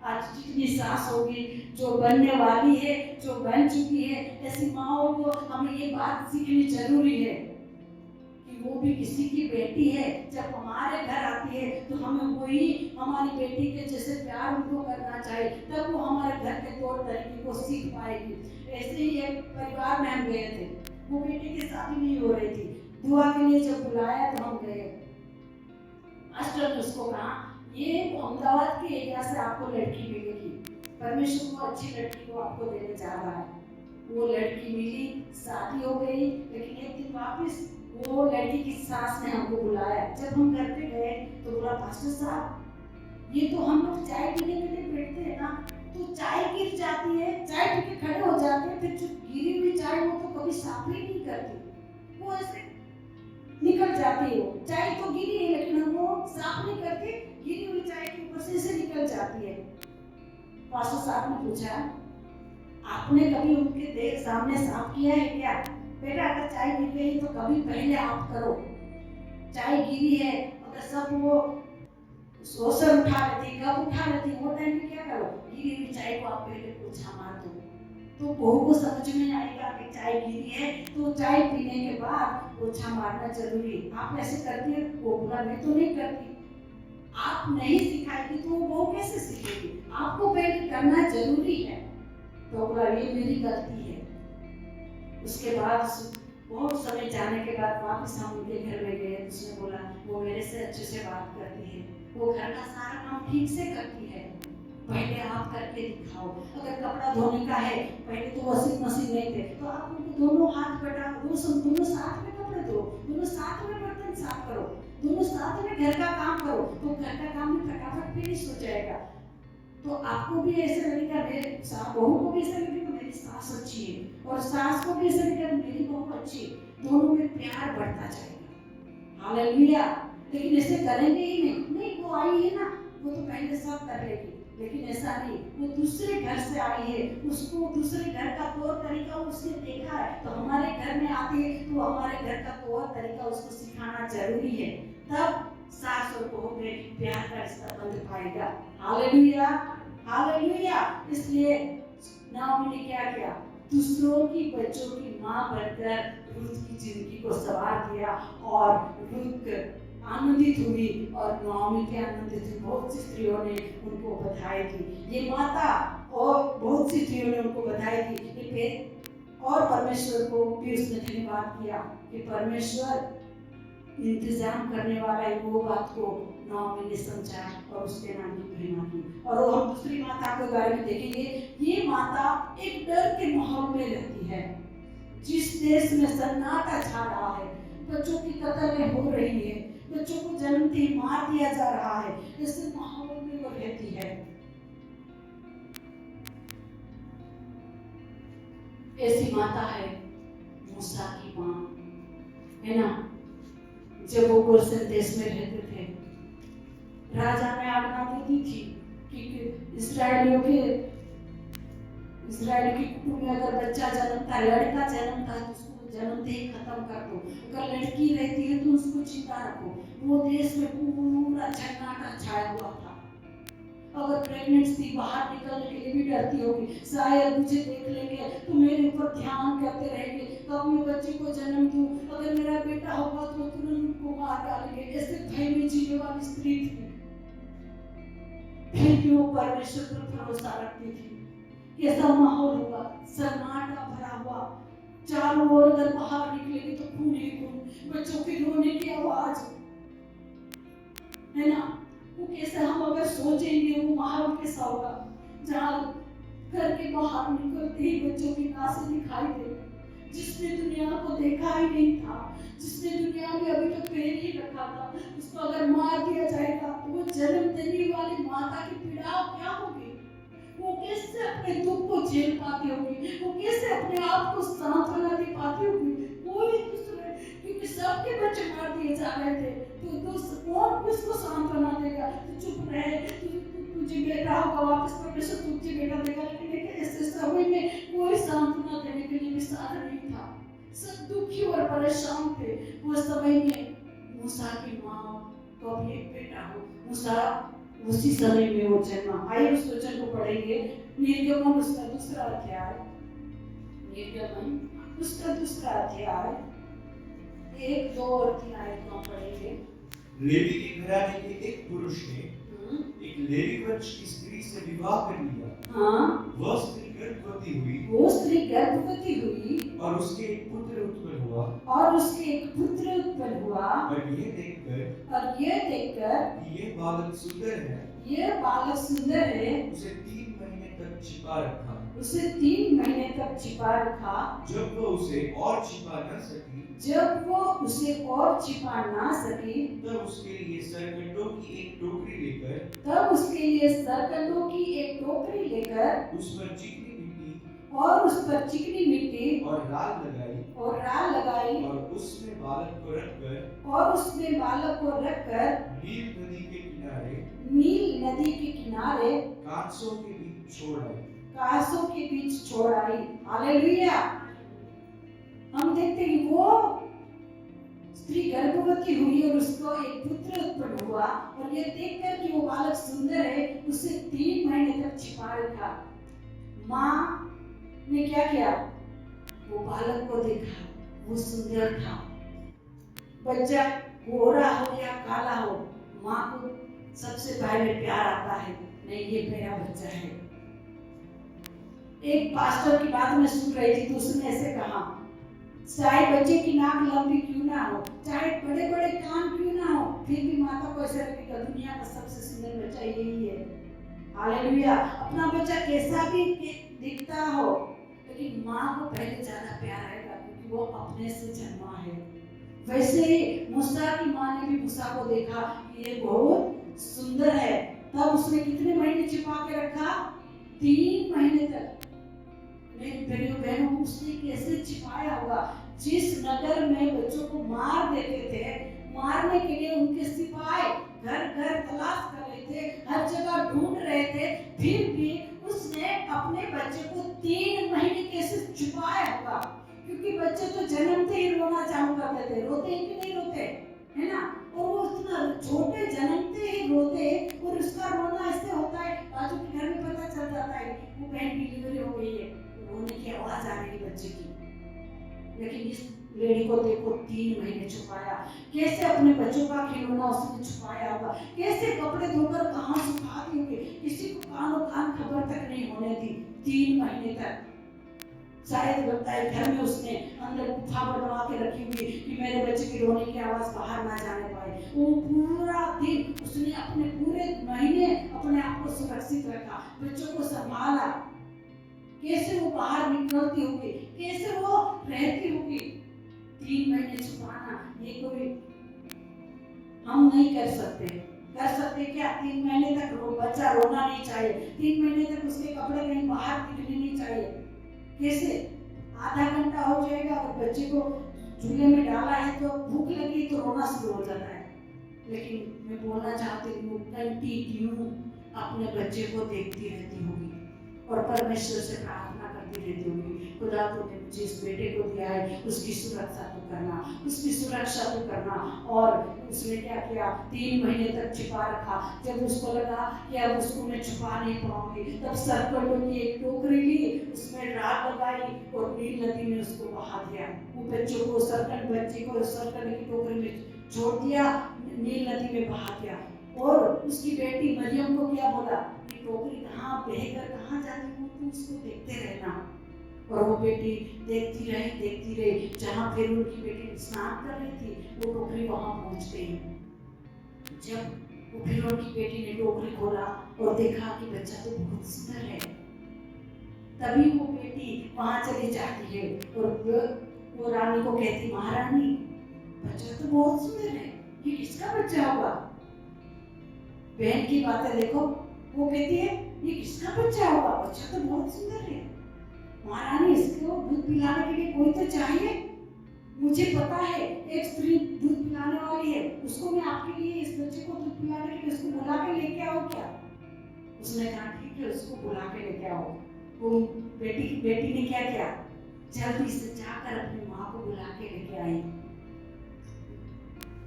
आज जितनी सास होगी, जो बनने वाली है, जो बन चुकी है, ऐसी माओं को हमें ये बात सीखनी जरूरी है वो भी किसी की बेटी है। जब हमारे घर आती है तो हमें वही हमारी बेटी के जैसे प्यार उनको करना चाहिए, तब वो हमारे घर के तौर तरीके को सीख पाएगी। ऐसे ही एक परिवार में हम गए थे, वो बेटी की शादी नहीं हो रही थी, दुआ के लिए जब बुलाया तो हम गए। मास्टर ने उसको कहा ये अहमदाबाद के एरिया से आपको लड़की मिलेगी, परमेश्वर को अच्छी लड़की को आपको देने जा रहा है। वो लड़की मिली, शादी हो गई, लेकिन एक दिन वापस वो लड़की की सास ने हमको बुलाया। जब हम घर पे गए तो बोला पास्टर साहब ये तो हम लोग चाय पीने के लिए बैठते हैं ना, तो चाय गिर जाती है, चाय पी के खड़े हो जाते हैं, फिर जो गिरी हुई चाय वो तो कभी साफ ही नहीं करती, वो ऐसे निकल जाती है। वो चाय तो गिरी है लेकिन हम वो साफ नहीं करते, गिरी हुई चाय के ऊपर से निकल जाती है। पास्टर साहब ने पूछा आपने कभी उनके देख सामने साफ किया है क्या? बेटा अगर चाय गिर गई तो कभी पहले आप करो, चाय गिरी है अगर सब वो सोसर उठा लेती, कब उठा लेती, वो टाइम में क्या करो, गिरी हुई चाय को आप पहले पोछा मार दो। तो बहू को समझ में आएगा कि चाय गिरी है तो चाय पीने के बाद पोछा मारना जरूरी है। आप ऐसे करती है? वो बोला मैं तो नहीं करती। आप नहीं सिखाएगी तो वो बहू कैसे सीखेगी? आपको पहले करना जरूरी है। तो बोला ये मेरी गलती है। उसके बाद बहुत समय जाने के बाद वापस हम उनके घर में गए। उसने बोला वो मेरे से अच्छे से बात करती है, वो घर का सारा काम ठीक से करती है, पहले आप करके दिखाओ। अगर कपड़ा धोने का है, पहले तो वॉशिंग मशीन नहीं थे, तो आप उनको दोनों हाथ बटा दोनों साथ में कपड़े धो, दोनों साथ में बर्तन साफ करो, दोनों साथ में घर का काम करो, तो घर का काम भी फटाफट फिनिश हो जाएगा। तो आपको भी ऐसे लगेगा, मेरे बहू को भी ऐसे लगेगा मेरी सास अच्छी है, और सास को भी ऐसे लगेगा मेरी बहू अच्छी है, दोनों में प्यार बढ़ता जाएगा। हालेलुया। लेकिन ऐसे करेंगे ही नहीं, वो आई है ना, वो तो पहले सब कर लेगी, लेकिन ऐसा नहीं, वो दूसरे घर से आई है, उसको दूसरे घर का तौर तरीका उसने देखा है, तो हमारे घर में आती है तो हमारे घर का तौर तरीका उसको सिखाना जरूरी है, तब सास और बहू में प्यार का रिश्ता बन पाएगा। Hallelujah, hallelujah. इसलिए नाओमी ने क्या किया? दूसरों की बच्चों की माँ बनकर रूथ की जिंदगी को सवार दिया, और रूथ आनंदित हुई और नाओमी के आनंदित हुई। बहुत सी स्त्रियों ने उनको बधाई दी, ये माता, और बहुत सी स्त्रियों ने उनको बधाई दी। और परमेश्वर को भी उसने धन्यवाद किया कि परमेश्वर इंतजाम करने वाला है। वो बात को नाओमी ने समझा और उसके नाम की महिमा की। और वो हम दूसरी माता के बारे में देखेंगे। ये माता एक डर के माहौल में रहती है। जिस देश में सन्नाटा छा रहा है, बच्चों की कत्ल हो रही है, बच्चों को जन्मते ही मार दिया जा रहा है, ऐसे माहौल में वो रहती है। ऐसी माता है मूसा की माँ, है ना। जब वो गोसेन देश में रहते थे, राजा ने आज्ञा दे दी थी कि इस्राएलियों की कुटुंब में अगर बच्चा जन्मता है, लड़का जन्मता है, तो उसको जन्मते ही खत्म कर दो। अगर लड़की रहती है तो उसको जिंदा रखो। वो देश में पूरा सन्नाटा छाया हुआ था। अगर प्रेग्नेंट थी, बाहर निकलने के लिए भी डरती होगी, शायद मुझे देख लेंगे तो मेरे ऊपर ध्यान करते रहेंगे, कब मैं बच्चे को जन्म दूं, अगर मेरा बेटा होगा तो तुरंत उनको मार डालेंगे। ऐसे भय में जीने वाली स्त्री थी, फिर भी वो परमेश्वर पर भरोसा रखती थी। कैसा माहौल होगा, सन्नाटा भरा हुआ, चारों ओर अगर बाहर निकलेगी तो खून ही खून, बच्चों के रोने की आवाज, है ना। वो कैसे, हम अगर सोचेंगे वो माहौल कैसा होगा, जहाँ घर के बाहर निकलते ही बच्चों की लाशें दिखाई दे, जिसने दुनिया को देखा ही नहीं था, जिसने दुनिया में अभी तक पैर ही रखा था, उसको अगर मार दिया जाएगा तो वो जन्म देने वाली माता की पीड़ा क्या होगी? वो कैसे अपने दुख को झेल पाती होगी? वो कैसे अपने आप को सांत्वना दे पाती होगी? कोई दूसरे, क्योंकि सबके बच्चे मार दिए जा रहे थे, तो कौन किसको सांत्वना देगा? तो चुप रहे, तुझे बेटा होगा, वापस परमेश्वर तुझे बेटा देगा। लेकिन ऐसे समय में कोई सांत्वना देने के लिए भी साथ नहीं था, सब दुखी और परेशान थे। वो समय में मूसा की माँ को अब एक बेटा हो, मूसा उसी समय में वो जन्मा। आइए उस वचन को पढ़ेंगे, निर्गमन उसका दूसरा अध्याय, निर्गमन उसका दूसरा अध्याय 1, 2 और 3 आयत को हम पढ़ेंगे। लेवी के घराने के एक पुरुष ने हम्म, एक लेवी वंश की स्त्री से विवाह कर लिया। हाँ, वह स्त्री गर्भवती हुई वो स्त्री गर्भवती हुई और उसके एक पुत्र उत्पन्न हुआ। और उसके एक पुत्र उत्पन्न हुआ और ये देखकर कि ये बालक सुंदर है, ये बालक सुंदर है, उसे 3 महीने तक छिपा रखा। उसे 3 महीने तक छिपा रखा। जब वह उसे और छिपा न सकी, जब वो उसे और छिपा ना सकी, तब उसके लिए सरकंडों की एक टोकरी लेकर तब उसके लिए सरकंडों की एक टोकरी लेकर उस पर चिकनी मिट्टी और उस पर चिकनी मिट्टी और राल लगाई और उसमें बालक को रखकर नील नदी के किनारे कांसों के बीच छोड़ आई। हालेलुया। हम देखते हैं वो स्त्री गर्भवती हुई और उसको एक पुत्र उत्पन्न हुआ और ये देखकर कि वो बालक सुंदर है, उसे 3 महीने तक छिपा रखा। माँ ने क्या किया? वो बालक को देखा, वो सुंदर था। बच्चा गोरा हो या काला हो, माँ को सबसे पहले प्यार आता है, नहीं ये मेरा बच्चा है। एक पास्टर की बात मैं सुन रही थी तो उसने ऐसे कहा, चाहे बच्चे की नाक लंबी क्यों ना हो, चाहे बड़े बड़े कान क्यों ना हो, फिर भी माता को ऐसा लगेगा दुनिया का सबसे सुंदर बच्चा यही है। हालेलुया। अपना बच्चा कैसा भी दिखता हो, लेकिन माँ को पहले ज्यादा प्यार आएगा क्योंकि वो अपने से जन्मा है। वैसे ही मूसा की माँ ने भी मूसा को देखा कि ये बहुत सुंदर है, तब उसने कितने महीने छिपा के रखा? 3 महीने तक। मेरी बहनों, उसने कैसे छिपाया होगा? जिस नगर में बच्चों को मार देते थे, मारने के लिए उनके सिपाही घर घर तलाश कर रहे थे, हर जगह ढूंढ रहे थे, फिर भी उसने अपने बच्चे को 3 महीने कैसे छुपाया होगा? क्योंकि बच्चे तो जन्मते ही रोना चालू कर देते, रोते हैं कि नहीं रोते, है ना? और वो इतना छोटे जन्मते ही रोते और उसका रोना ऐसे होता है, बाजू के घर में पता चल जाता है वो बहन डिलीवरी हो गई है, रोने की आवाज आ रही है बच्चे की। लेकिन इस लेडी को देखो 3 महीने छुपाया। कैसे अपने बच्चों का खिलौना उसने छुपाया होगा, कैसे कपड़े धोकर कहाँ सुखा दी होगी, किसी को कान खबर तक नहीं होने दी 3 महीने तक। शायद लगता है घर में उसने अंदर गुफा बनवा के रखी हुई कि मेरे बच्चे की रोने की आवाज बाहर ना जाने पाए। वो पूरा दिन उसने अपने पूरे महीने अपने आप को सुरक्षित रखा, बच्चों को संभाला। कैसे वो बाहर निकलती होगी, कैसे वो रहती होगी। 3 महीने छुपाना ये कोई हम नहीं कर सकते। कर सकते क्या? 3 महीने तक बच्चा रोना नहीं चाहिए, 3 महीने तक उसके कपड़े कहीं बाहर निकलने नहीं चाहिए। कैसे? आधा घंटा हो जाएगा और बच्चे को झूले में डाला है तो भूख लगी तो रोना शुरू हो जाता है। लेकिन मैं बोलना चाहती हूँ, कंटिन्यू अपने बच्चे को देखती रहती होगी और परमेश्वर से प्रार्थना करती रहती होगी, खुदा तूने मुझे इस बेटे को दिया है, उसकी सुरक्षा तू करना, उसकी सुरक्षा तू करना। और उसने क्या किया? 3 महीने तक छिपा रखा। जब उसको लगा कि अब उसको मैं छुपा नहीं पाऊंगी, तब सरकंडों की एक टोकरी ली, उसमें राख लगाई और नील नदी में उसको बहा दिया। वो बच्चे को सरकंड की टोकरी में छोड़ दिया, नील नदी में बहा दिया। और उसकी बेटी मरियम को क्या बोला? टोकरी कहाँ बहकर कहाँ जाती हो, तुम उसको देखते रहना। और वो बेटी देखती रही, जहाँ फिर उनकी बेटी स्नान कर रही थी वो टोकरी वहां पहुंच गई। जब वो फिर उनकी बेटी ने टोकरी खोला और देखा कि बच्चा तो बहुत सुंदर है, तभी वो बेटी वहां चली जाती है और वो रानी को कहती, महारानी बच्चा तो बहुत सुंदर है, ये किसका बच्चा होगा? बहन की बातें देखो, वो कहती है ये किसका बच्चा होगा? बच्चा तो बहुत सुंदर है, महारानी इसको दूध पिलाने के लिए कोई तो चाहिए। मुझे पता है एक स्त्री दूध पिलाने वाली है, उसको मैं आपके लिए इस बच्चे को दूध पिलाने के लिए उसको बुला के लेके आओ क्या? उसने कहा ठीक है, उसको बुला के लेके आओ। वो बेटी ने क्या किया? जल्दी से जाकर अपनी माँ को बुला के लेके आई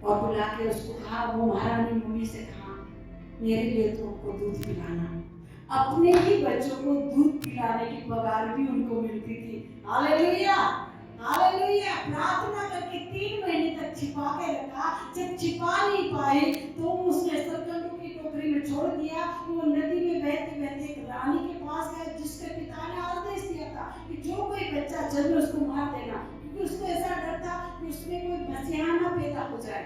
और बुला के उसको कहा, वो महारानी मम्मी से कहा मेरे लिए तो उनको दूध पिलाना। अपने ही बच्चों को दूध पिलाने की पगार भी उनको मिलती थी। हालेलुया। हालेलुया। प्रार्थना करके 3 महीने तक छिपा के रखा। जब छिपा नहीं पाए तो उसने सरकंडों की टोकरी में छोड़ दिया। वो नदी में बहते बहते एक रानी के पास गया जिसके पिता ने आदेश दिया था कि जो कोई बच्चा जन्मे उसको मार देना, क्योंकि उसको ऐसा डर था कि उसमें कोई मसीहा ना पैदा हो जाए,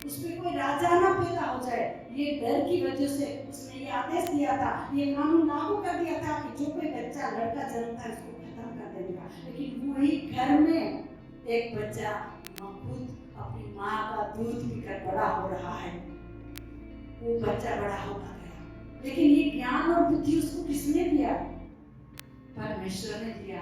उसमें कोई राजा ना पैदा हो जाए। ये डर की वजह से उसने ये आदेश दिया था, ये कानून लागू कर दिया था कि जो कोई बच्चा लड़का जन्मता है उसको खत्म कर देगा। लेकिन वही घर में एक बच्चा खुद अपनी माँ का दूध पीकर बड़ा हो रहा है। वो बच्चा बड़ा होता गया, लेकिन ये ज्ञान और बुद्धि उसको किसने दिया? परमेश्वर ने दिया।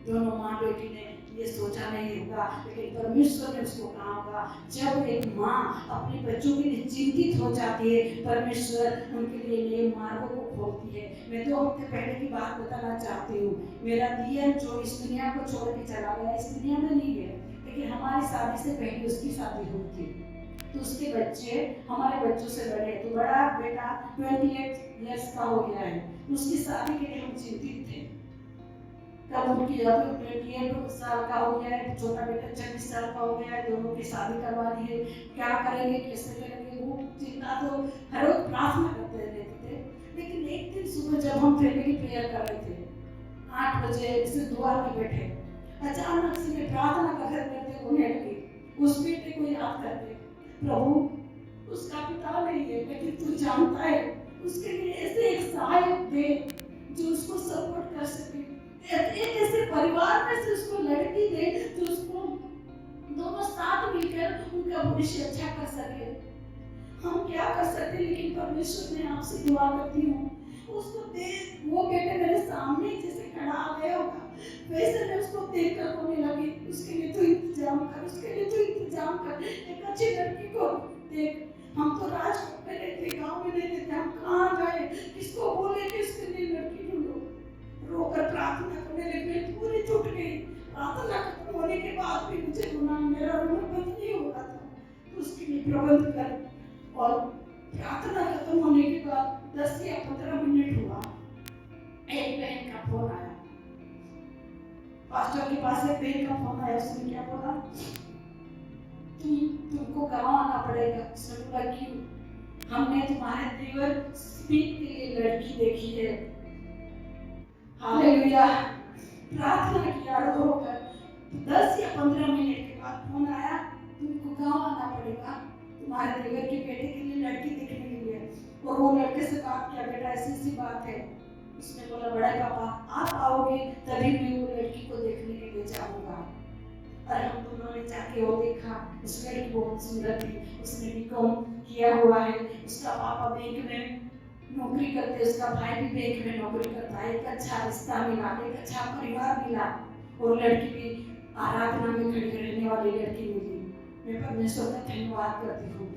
दोनों माँ बेटी ने ये सोचा नहीं होगा, लेकिन परमेश्वर ने उसको कहा होगा। जब एक माँ अपने बच्चों के लिए चिंतित हो जाती है, परमेश्वर उनके लिए नए मार्गों को खोलती है। मैं 2 हफ्ते पहले की बात बताना चाहती हूँ। मेरा दियर जो इस दुनिया को छोड़ के चला गया, इस दुनिया में नहीं गया, लेकिन हमारी शादी से पहले उसकी शादी हुई थी। तो उसके बच्चे हमारे बच्चों से बड़े, तो बड़ा बेटा 28 इयर्स का हो गया है। उसकी शादी के लिए हम चिंतित थे। तब उनकी 28 साल का हो गया है, छोटा बेटा 26 साल का हो गया है। दोनों की शादी करवा दी है, क्या करेंगे, कैसे करेंगे, वो चिंता तो हर रोज प्रार्थना करते रहते थे। लेकिन एक दिन सुबह जब हम फैमिली प्रेयर कर रहे थे, 8 बजे इसे द्वार में बैठे, अचानक से मैं प्रार्थना करते रोने लगी। उस बेटे को याद करके, प्रभु उसका पिता नहीं है, लेकिन तू जानता है, उसके लिए ऐसे एक सहायक दे जो उसको सपोर्ट कर सके। एक ऐसे परिवार में से उसको लड़की दे जो उसको दोनों साथ मिलकर उनका भविष्य अच्छा कर सके। हम क्या कर सकते, लेकिन परमेश्वर ने आपसे दुआ करती हूँ उसको दे। वो बेटे मेरे सामने जैसे खड़ा आ गया होगा, वैसे मैं उसको देखकर रोने लगी। उसके लिए तो इंतजाम कर, उसके लिए तो इंतजाम कर, एक अच्छी लड़की को देख। हम तो राजकोट में रहते, गाँव में नहीं रहते, हम कहाँ जाए, किसको बोले कि उसके लिए लड़की ढूंढो। रोकर प्रार्थना करने लगी, पूरी टूट गई। प्रार्थना खत्म होने के बाद भी मुझे रोना, मेरा रोना बंद नहीं हो रहा था। तो उसके लिए प्रबंध कर। और प्रार्थना खत्म होने के बाद 10 या 15 मिनट हुआ, एक बहन का फोन आया। पास्टर के पास एक बहन का फोन आया। उसने क्या बोला, तुमको गाँव आना पड़ेगा। उसने बोला क्यों? हमने तुम्हारे देवर स्पीक के लिए लड़की देखी है। हालेलुया। प्रार्थना किया होकर 10 या 15 मिनट के बाद फोन आया, तुमको गाँव आना पड़ेगा, तुम्हारे देवर के बेटे के लिए लड़की देखने के लिए। और वो लड़के से बात किया, बेटा ऐसी बात है। उसने बोला, बड़ा पापा आप आओगे तभी मैं वो लड़की को देखने के लिए जाऊंगा। और हम दोनों ने जाके वो देखा। उस लड़की बहुत सुंदर थी, उसने बीकॉम किया हुआ है, उसका पापा बैंक में नौकरी करते, उसका भाई भी बैंक में नौकरी करता है। एक अच्छा रिश्ता मिला, एक अच्छा परिवार मिला, और लड़की भी आराधना में खड़ी रहने वाली लड़की मिली। मैं परमेश्वर का धन्यवाद करती हूँ।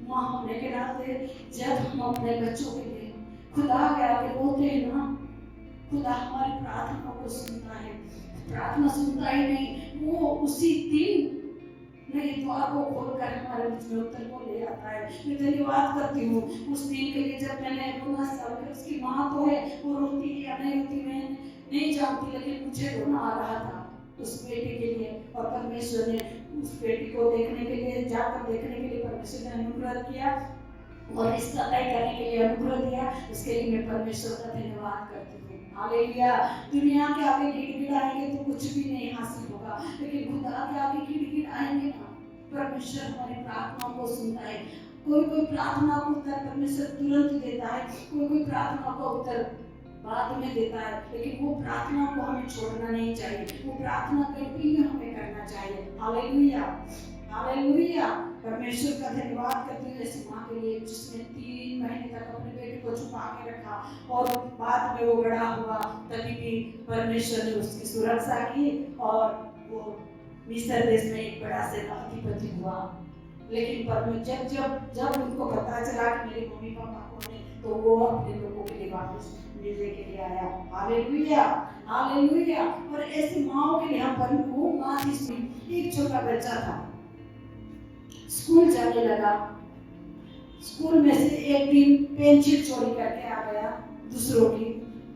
माँ होने के नाते जब हम अपने बच्चों के लिए खुदा के आगे रोते हैं ना, खुदा हमारी प्रार्थना को सुनता है। प्रार्थना सुनता ही नहीं, वो उसी दिन नए द्वार को खोलकर हमारे बीच में उत्तर को ले आता है। मैं धन्यवाद करती हूँ उस दिन के लिए जब मैंने रोना चालू किया। उसकी माँ तो है, वो रोती है या नहीं रोती मैं नहीं जानती, लेकिन मुझे रोना आ रहा था उस बेटे के लिए। और परमेश्वर ने उस बेटी को देखने के लिए, जाकर देखने के लिए परमेश्वर ने अनुग्रह किया और रिश्ता तय करने के लिए अनुग्रह दिया। उसके लिए मैं परमेश्वर का धन्यवाद करती हूँ। हालेलुया। दुनिया के आगे गिड़गिड़ाएंगे तो कुछ भी नहीं हासिल होगा, लेकिन खुदा के आगे गिड़गिड़ाएंगे ना, परमेश्वर हमारी प्रार्थना को सुनता है। कोई प्रार्थना को उत्तर परमेश्वर तुरंत देता है, कोई प्रार्थना को उत्तर बाद में देता है, लेकिन वो प्रार्थना को हमें छोड़ना नहीं चाहिए। वो प्रार्थना कंटिन्यू हमें करना चाहिए। Hallelujah, hallelujah. परमेश्वर का धन्यवाद करती हूँ ऐसी माँ के लिए जिसने 3 महीने तक अपने बेटे को छुपा के रखा, और बाद में वो बड़ा हुआ, तभी भी परमेश्वर ने उसकी सुरक्षा की और वो मिस्र देश में एक बड़ा सेनापति हुआ। लेकिन परमेश्वर जब उनको पता चला कि मेरे मम्मी पापा कौन है, तो वो अपने लोगों के लिए वापस मिलने के लिए आया। Hallelujah, hallelujah. और ऐसी माँओं के लिए हम पर वो माँ जिसमें एक छोटा बच्चा था, स्कूल जाने लगा, स्कूल में से एक दिन पेंसिल चोरी करके आ गया दूसरों की,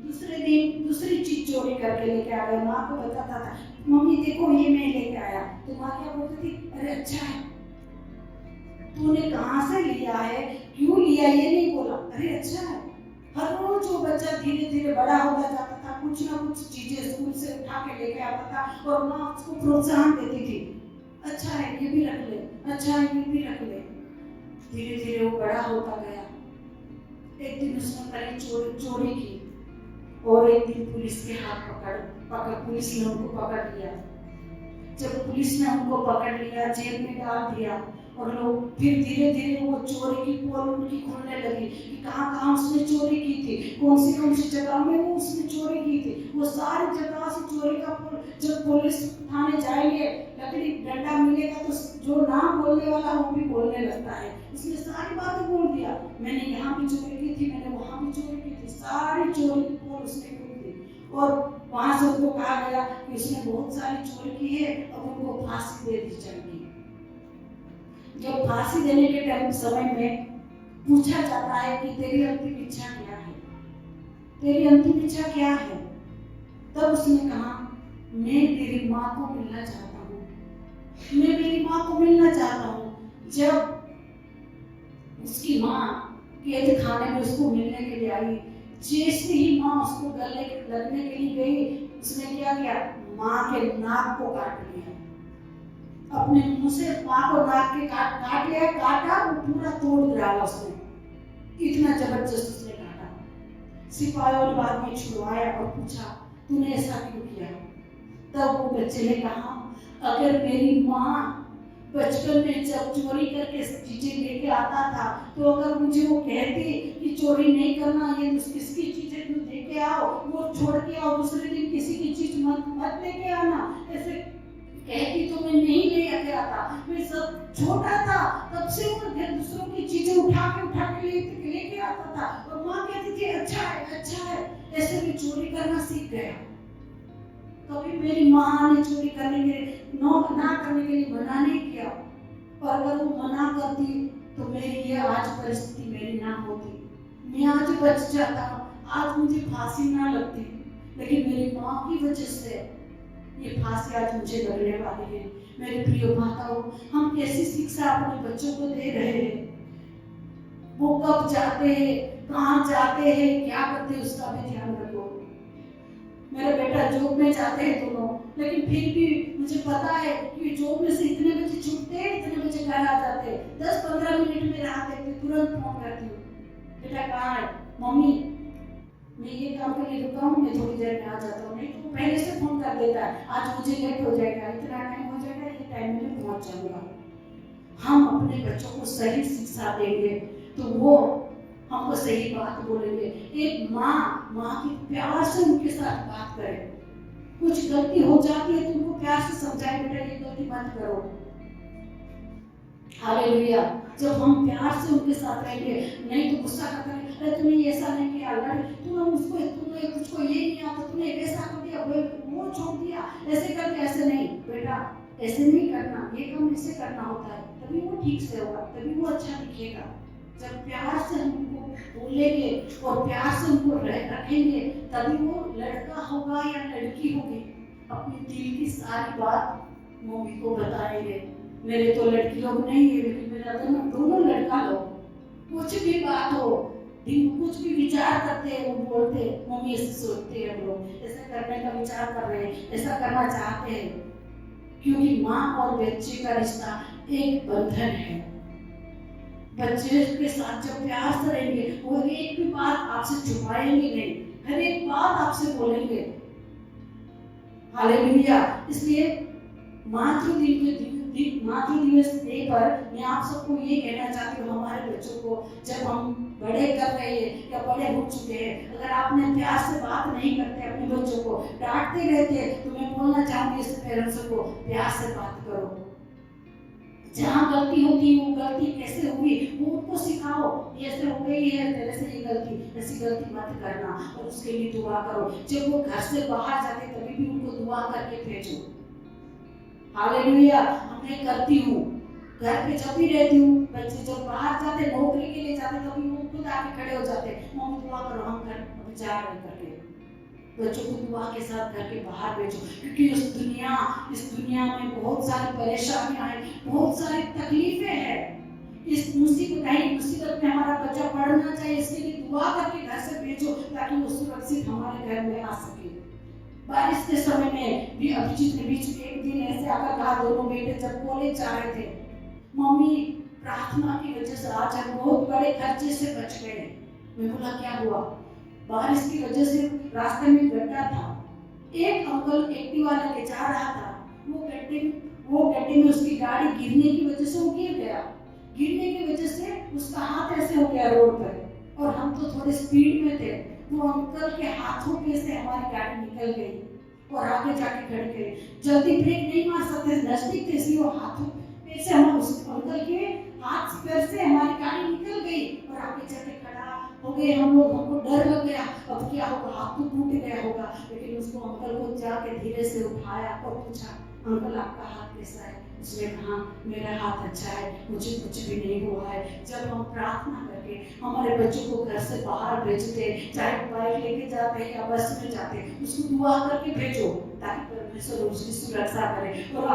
दूसरे दिन दूसरी चीज चोरी करके लेके आ गया। माँ को बताता था, मम्मी देखो ये मैं लेके आया, तो माँ क्या बोलती थी, अरे अच्छा है, तूने कहाँ से लिया है, क्यों लिया, ये नहीं बोला, अरे अच्छा है। हर रोज वो बच्चा धीरे धीरे बड़ा होता जाता था, कुछ ना कुछ चीजें स्कूल से उठा के लेके आता था और माँ उसको प्रोत्साहन देती थी, अच्छा है ये भी रख ले, अच्छा है ये भी रख ले। धीरे धीरे वो बड़ा होता गया। एक दिन उसने कहीं चोरी की और एक दिन पुलिस के हाथ पकड़ पुलिस ने उनको पकड़ लिया। जब पुलिस ने उनको पकड़ लिया, जेल में डाल दिया, और लोग फिर धीरे धीरे वो चोरी की पोल उनकी खुलने लगी कि कहाँ कहाँ उसने चोरी की थी, कौन सी जगह में वो उसने चोरी की थी। वो सारी जगह से चोरी का पोल, जब पुलिस थाने जाएंगे, लकड़ी डंडा मिलेगा तो जो ना बोलने वाला वो भी बोलने लगता है। इसने सारी बातें बोल दिया, मैंने यहाँ भी चोरी की थी, मैंने वहाँ भी चोरी की थी, सारी चोरी की पोल उसने खोल दी। और वहां से उनको कहा गया कि उसने बहुत सारी चोरी की है, अब उनको फांसी दे दी जाएगी। जब फांसी देने के टाइम समय में पूछा जाता है कि तेरी अंतिम इच्छा क्या है, तेरी अंतिम इच्छा क्या है, तब उसने कहा, मैं तेरी माँ को मिलना चाहता हूँ, मैं मेरी माँ को मिलना चाहता हूँ। जब उसकी माँ कैद खाने में उसको मिलने के लिए आई, जैसे ही माँ उसको गले लगने के लिए गई, उसने क्या किया, माँ के नाक को काट लिया, अपने मुंह से माँ को नाक के काट लिया, काटा, वो पूरा तोड़ डाला उसने, इतना जबरदस्त उसने काटा। सिपाहियों ने बाद में छुड़वाया और पूछा, तूने ऐसा क्यों किया? तब वो बच्चे ने कहा, अगर मेरी माँ बचपन में जब चोरी करके चीजें लेके आता था, तो अगर मुझे वो कहती कि चोरी नहीं करना, ये किसकी चीजें तुम लेके आओ, वो छोड़ के आओ, दूसरे दिन किसी की चीज मत लेके आना, ऐसे कहती तो मैं नहीं ले आके आता। मैं सब छोटा था तब से वो दूसरों की चीजें उठा के लेके आता था, और माँ कहती थी अच्छा है, ऐसे मैं चोरी करना सीख गया। कभी मेरी माँ ने चोरी करने के ना करने के लिए मना नहीं किया, और अगर वो मना करती तो मेरी ये आज परिस्थिति मेरी ना होती, मैं आज बच जाता, आज मुझे फांसी ना लगती, लेकिन मेरी माँ की वजह से ये फांसी आज मुझे लगने वाली है। मेरे प्रिय माताओं, हम कैसी शिक्षा अपने बच्चों को दे रहे हैं, वो कब जाते हैं, कहाँ जाते हैं, क्या करते हैं, उसका भी ध्यान रखो। मेरा बेटा जॉब में जाते हैं दोनों, लेकिन फिर भी मुझे पता है कि जॉब में से इतने बजे छूटते हैं, इतने बजे घर आ जाते हैं, 10-15 मिनट में राह देखते, तुरंत फोन करती हूँ, बेटा कहाँ है? मम्मी मैं ये काम के लिए रुका हूँ, मैं थोड़ी देर में आ जाता हूँ। नहीं तो पहले से फोन कर देता है, आज मुझे लेट हो जाएगा, इतना टाइम हो जाएगा, ये टाइम में पहुंच जाऊंगा। हम अपने बच्चों को सही शिक्षा देंगे तो वो हमको सही बात बोलेंगे। एक माँ की प्यार से उनके साथ बात करे, कुछ गलती हो जाती है तो उनको प्यार से समझाए, बेटा ये गलती मत करो। हालेलुया। जब हम प्यार से उनके साथ रहेंगे, नहीं तो गुस्सा करते हैं, अरे तुमने ऐसा नहीं किया, तुमने कुछ ये नहीं आता, तुमने ऐसा कर दिया, वो छोड़ दिया, ऐसे करके, ऐसे नहीं बेटा, ऐसे नहीं करना, ये काम ऐसे करना होता है, तभी वो ठीक से होगा, तभी वो अच्छा दिखेगा। जब प्यार से हम उनको बोलेंगे और प्यार से उनको रखेंगे, तभी वो लड़का होगा या लड़की होगी, अपनी दिल की सारी बात मम्मी को बताएंगे। मेरे तो लड़की लोग नहीं है, लेकिन मेरा दोनों लड़का लोग, कुछ भी बात हो, कुछ भी विचार करते हैं, वो बोलते हैं, मम्मी ऐसे सोचते हैं, हम लोग ऐसा करने का विचार कर रहे हैं, ऐसा करना चाहते हैं, क्योंकि माँ और बच्चे का रिश्ता एक बंधन है। बच्चे के साथ जब प्यार से रहेंगे, वो एक भी बात आपसे छुपाएंगे नहीं, हर एक बात आपसे बोलेंगे। हालेलुया। इसलिए मातृ दिवस डे पर मैं आप सबको ये कहना चाहती हूँ, हमारे बच्चों को जब हम बड़े कर रहे हैं या बड़े हो चुके हैं, अगर आपने प्यार से बात नहीं करते, अपने बच्चों को डांटते रहते, तो मैं बोलना चाहूंगी इस पेरेंट्स को, प्यार से बात करो। जहाँ गलती होती है, वो गलती कैसे हुई वो उनको सिखाओ, ये ऐसे हो गई है, तेरे से ये गलती, ऐसी गलती मत करना, और उसके लिए दुआ करो। जब वो घर से बाहर जाते तभी भी उनको दुआ करके भेजो। हालेलुया। मैं करती हूँ, घर पे जब भी रहती हूँ, बच्चे जब बाहर जाते, नौकरी के लिए जाते, तभी वो खुद आके खड़े हो जाते, मम्मी दुआ करो, हम घर जा रहे करके, बच्चों को दुआ के साथ घर के बाहर भेजो, क्योंकि इस दुनिया में बहुत सारी परेशानियां हैं, बहुत सारी तकलीफें हैं। इस मुसीबत में हमारा बच्चा पढ़ना चाहिए, इसके लिए दुआ करके घर से भेजो ताकि वो सुरक्षित हमारे घर में आ सके। बारिश के समय में भी अभिजीत ने बीच में एक दिन ऐसे आकर कहा, दोनों बेटे जब कॉलेज जा रहे थे, मम्मी प्रार्थना की वजह से आज हम बहुत बड़े खर्चे से बच गए। मैं बोला क्या हुआ? बारिश की वजह से रास्ते में गड्ढा था, एक अंकल एक्टिवा लेके जा रहा था, वो गड्ढे में उसकी गाड़ी गिरने की वजह से वो गिर गया। गिरने की वजह से उसका हाथ ऐसे हो गया रोड पर, और हम तो थोड़े स्पीड में थे, वो अंकल के हाथों पे से हमारी गाड़ी निकल गई और आगे जाके खड़ी गई। जल्दी ब्रेक नहीं मार सकते, नजदीक थे, इसलिए वो हाथों पे से हम उस अंकल के हाथ पैर से हमारी गाड़ी निकल गई और आगे जाके खड़ा हो गए हम लोग। हमको डर लग गया, अब क्या होगा, हाथ तो टूट गया होगा। लेकिन उसको अंकल को जाके धीरे से उठाया और पूछा, अंकल आपका हाथ कैसा है? उसने कहा मेरा हाथ अच्छा है, मुझे कुछ भी नहीं हुआ है। जब हम प्रार्थना करके हमारे बच्चों को घर से बाहर भेजते, चाहे बाइक लेके जाते या बस में जाते, उसको दुआ करके भेजो ताकि परमेश्वर उसकी सुरक्षा करे और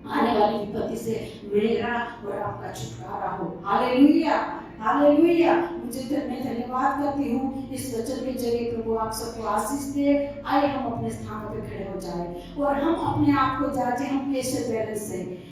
आने वाली विपत्ति से मेरा और आपका छुटकारा हो। Hallelujah, hallelujah. मैं धन्यवाद करती हूँ इस वचन के जरिए। प्रभु आप सबको आशीष दे। आइए हम अपने स्थानों पे खड़े हो जाए और हम अपने आप को जांचें, हम कैसे बैलेंस हैं।